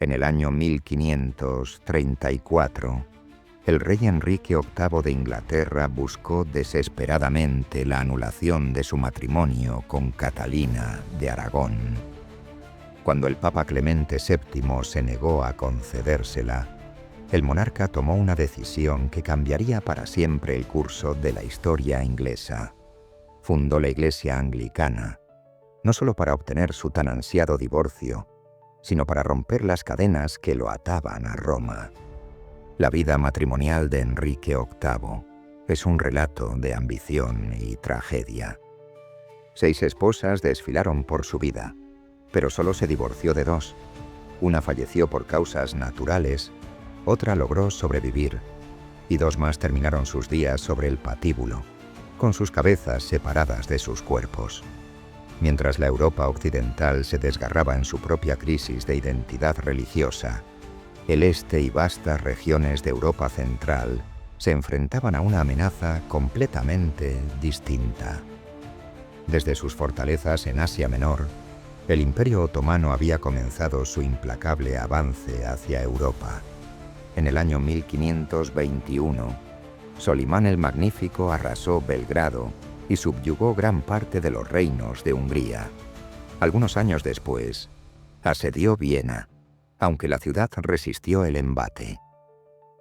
En el año 1534, el rey Enrique VIII de Inglaterra buscó desesperadamente la anulación de su matrimonio con Catalina de Aragón. Cuando el Papa Clemente VII se negó a concedérsela, el monarca tomó una decisión que cambiaría para siempre el curso de la historia inglesa. Fundó la Iglesia Anglicana, no solo para obtener su tan ansiado divorcio, sino para romper las cadenas que lo ataban a Roma. La vida matrimonial de Enrique VIII es un relato de ambición y tragedia. 6 esposas desfilaron por su vida, pero solo se divorció de 2. Una falleció por causas naturales, otra logró sobrevivir, y 2 más terminaron sus días sobre el patíbulo, con sus cabezas separadas de sus cuerpos. Mientras la Europa occidental se desgarraba en su propia crisis de identidad religiosa, el este y vastas regiones de Europa central se enfrentaban a una amenaza completamente distinta. Desde sus fortalezas en Asia Menor, el Imperio Otomano había comenzado su implacable avance hacia Europa. En el año 1521, Solimán el Magnífico arrasó Belgrado y subyugó gran parte de los reinos de Hungría. Algunos años después, asedió Viena, aunque la ciudad resistió el embate.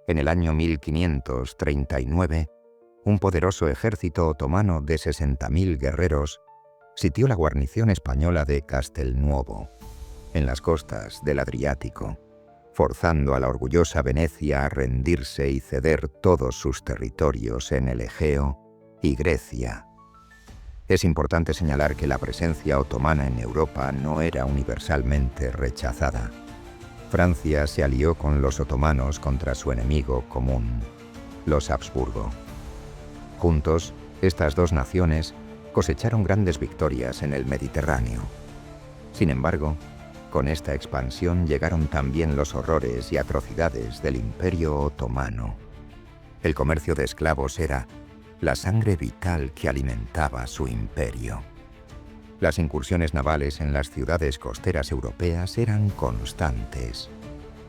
En el año 1539, un poderoso ejército otomano de 60.000 guerreros sitió la guarnición española de Castelnuovo, en las costas del Adriático, forzando a la orgullosa Venecia a rendirse y ceder todos sus territorios en el Egeo y Grecia. Es importante señalar que la presencia otomana en Europa no era universalmente rechazada. Francia se alió con los otomanos contra su enemigo común, los Habsburgo. Juntos, estas 2 naciones cosecharon grandes victorias en el Mediterráneo. Sin embargo, con esta expansión llegaron también los horrores y atrocidades del Imperio Otomano. El comercio de esclavos era la sangre vital que alimentaba su imperio. Las incursiones navales en las ciudades costeras europeas eran constantes.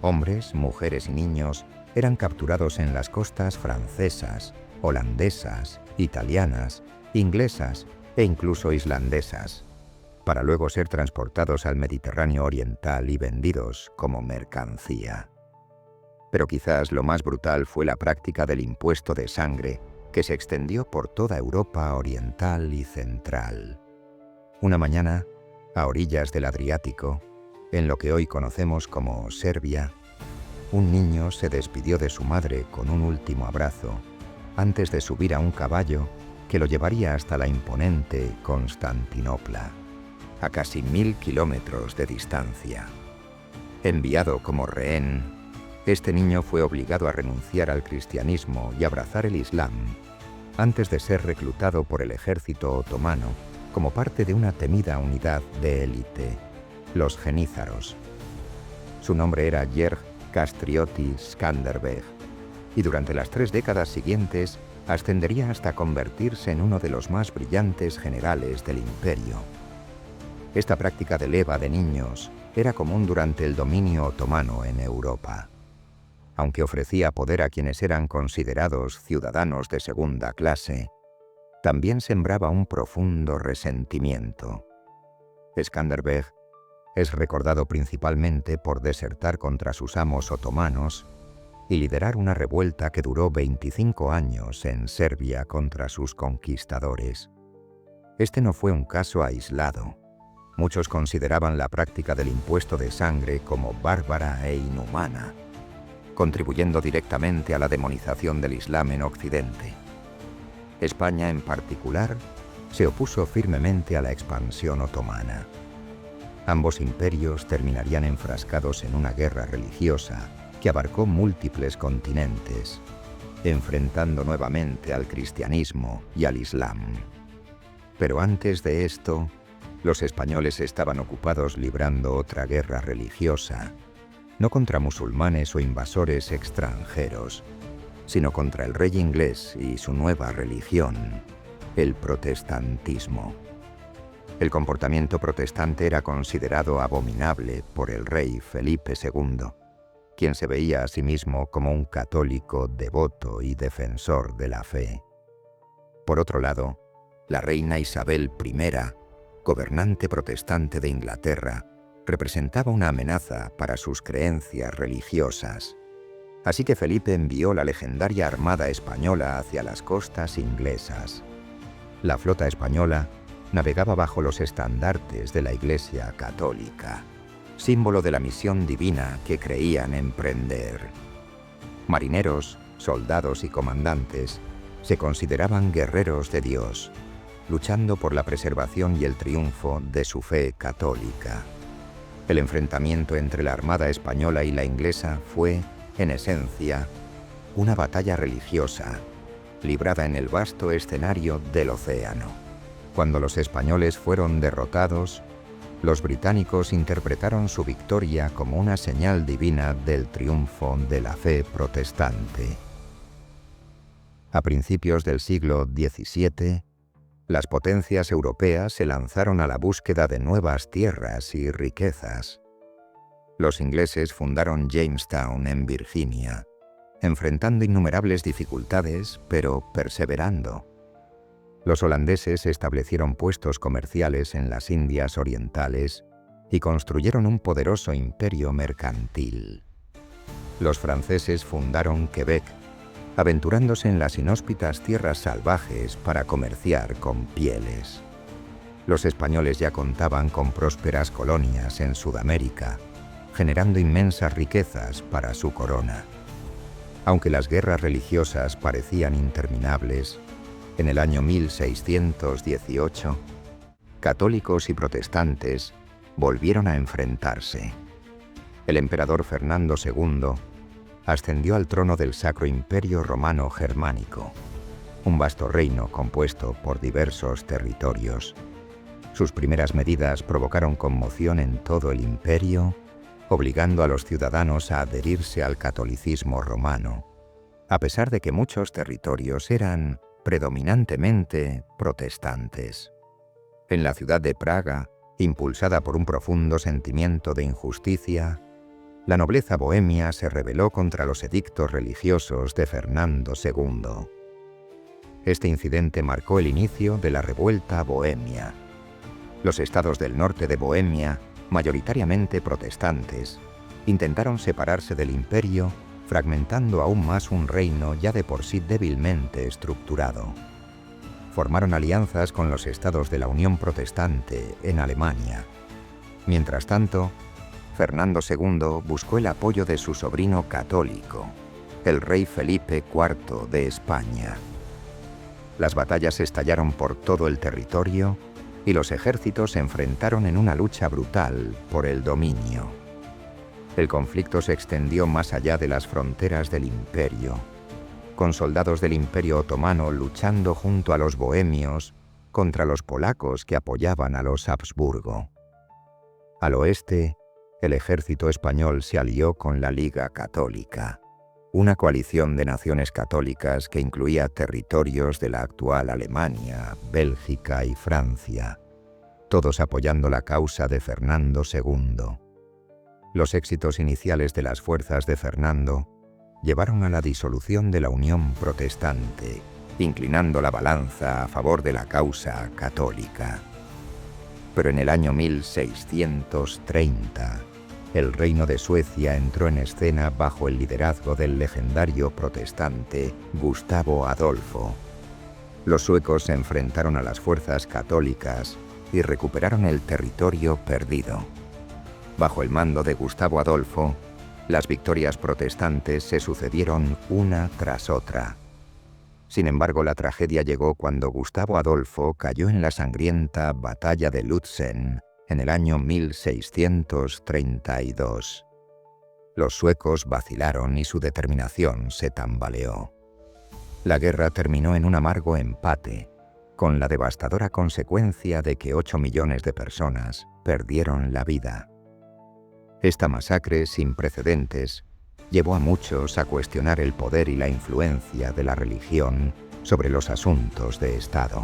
Hombres, mujeres y niños eran capturados en las costas francesas, holandesas, italianas, inglesas e incluso islandesas, para luego ser transportados al Mediterráneo oriental y vendidos como mercancía. Pero quizás lo más brutal fue la práctica del impuesto de sangre, que se extendió por toda Europa oriental y central. Una mañana, a orillas del Adriático, en lo que hoy conocemos como Serbia, un niño se despidió de su madre con un último abrazo, antes de subir a un caballo que lo llevaría hasta la imponente Constantinopla, a casi 1000 kilómetros de distancia. Enviado como rehén, este niño fue obligado a renunciar al cristianismo y abrazar el Islam, antes de ser reclutado por el ejército otomano como parte de una temida unidad de élite, los genízaros. Su nombre era Yerj Kastrioti Skanderbeg, y durante las 3 décadas siguientes ascendería hasta convertirse en uno de los más brillantes generales del imperio. Esta práctica de leva de niños era común durante el dominio otomano en Europa. Aunque ofrecía poder a quienes eran considerados ciudadanos de segunda clase, también sembraba un profundo resentimiento. Skanderbeg es recordado principalmente por desertar contra sus amos otomanos y liderar una revuelta que duró 25 años en Serbia contra sus conquistadores. Este no fue un caso aislado. Muchos consideraban la práctica del impuesto de sangre como bárbara e inhumana, contribuyendo directamente a la demonización del Islam en Occidente. España, en particular, se opuso firmemente a la expansión otomana. Ambos imperios terminarían enfrascados en una guerra religiosa que abarcó múltiples continentes, enfrentando nuevamente al cristianismo y al Islam. Pero antes de esto, los españoles estaban ocupados librando otra guerra religiosa, no contra musulmanes o invasores extranjeros, sino contra el rey inglés y su nueva religión, el protestantismo. El comportamiento protestante era considerado abominable por el rey Felipe II, quien se veía a sí mismo como un católico devoto y defensor de la fe. Por otro lado, la reina Isabel I, gobernante protestante de Inglaterra, representaba una amenaza para sus creencias religiosas. Así que Felipe envió la legendaria Armada Española hacia las costas inglesas. La flota española navegaba bajo los estandartes de la Iglesia Católica, símbolo de la misión divina que creían emprender. Marineros, soldados y comandantes se consideraban guerreros de Dios, luchando por la preservación y el triunfo de su fe católica. El enfrentamiento entre la Armada española y la inglesa fue, en esencia, una batalla religiosa, librada en el vasto escenario del océano. Cuando los españoles fueron derrotados, los británicos interpretaron su victoria como una señal divina del triunfo de la fe protestante. A principios del siglo XVII, las potencias europeas se lanzaron a la búsqueda de nuevas tierras y riquezas. Los ingleses fundaron Jamestown en Virginia, enfrentando innumerables dificultades, pero perseverando. Los holandeses establecieron puestos comerciales en las Indias Orientales y construyeron un poderoso imperio mercantil. Los franceses fundaron Quebec, aventurándose en las inhóspitas tierras salvajes para comerciar con pieles. Los españoles ya contaban con prósperas colonias en Sudamérica, generando inmensas riquezas para su corona. Aunque las guerras religiosas parecían interminables, en el año 1618, católicos y protestantes volvieron a enfrentarse. El emperador Fernando II ascendió al trono del Sacro Imperio Romano Germánico, un vasto reino compuesto por diversos territorios. Sus primeras medidas provocaron conmoción en todo el imperio, obligando a los ciudadanos a adherirse al catolicismo romano, a pesar de que muchos territorios eran predominantemente protestantes. En la ciudad de Praga, impulsada por un profundo sentimiento de injusticia, la nobleza bohemia se rebeló contra los edictos religiosos de Fernando II. Este incidente marcó el inicio de la revuelta bohemia. Los estados del norte de Bohemia, mayoritariamente protestantes, intentaron separarse del imperio, fragmentando aún más un reino ya de por sí débilmente estructurado. Formaron alianzas con los estados de la Unión Protestante en Alemania. Mientras tanto, Fernando II buscó el apoyo de su sobrino católico, el rey Felipe IV de España. Las batallas estallaron por todo el territorio y los ejércitos se enfrentaron en una lucha brutal por el dominio. El conflicto se extendió más allá de las fronteras del imperio, con soldados del Imperio Otomano luchando junto a los bohemios contra los polacos que apoyaban a los Habsburgo. Al oeste, el ejército español se alió con la Liga Católica, una coalición de naciones católicas que incluía territorios de la actual Alemania, Bélgica y Francia, todos apoyando la causa de Fernando II. Los éxitos iniciales de las fuerzas de Fernando llevaron a la disolución de la Unión Protestante, inclinando la balanza a favor de la causa católica. Pero en el año 1630, el Reino de Suecia entró en escena bajo el liderazgo del legendario protestante Gustavo Adolfo. Los suecos se enfrentaron a las fuerzas católicas y recuperaron el territorio perdido. Bajo el mando de Gustavo Adolfo, las victorias protestantes se sucedieron una tras otra. Sin embargo, la tragedia llegó cuando Gustavo Adolfo cayó en la sangrienta Batalla de Lützen en el año 1632. Los suecos vacilaron y su determinación se tambaleó. La guerra terminó en un amargo empate, con la devastadora consecuencia de que 8 millones de personas perdieron la vida. Esta masacre sin precedentes llevó a muchos a cuestionar el poder y la influencia de la religión sobre los asuntos de Estado.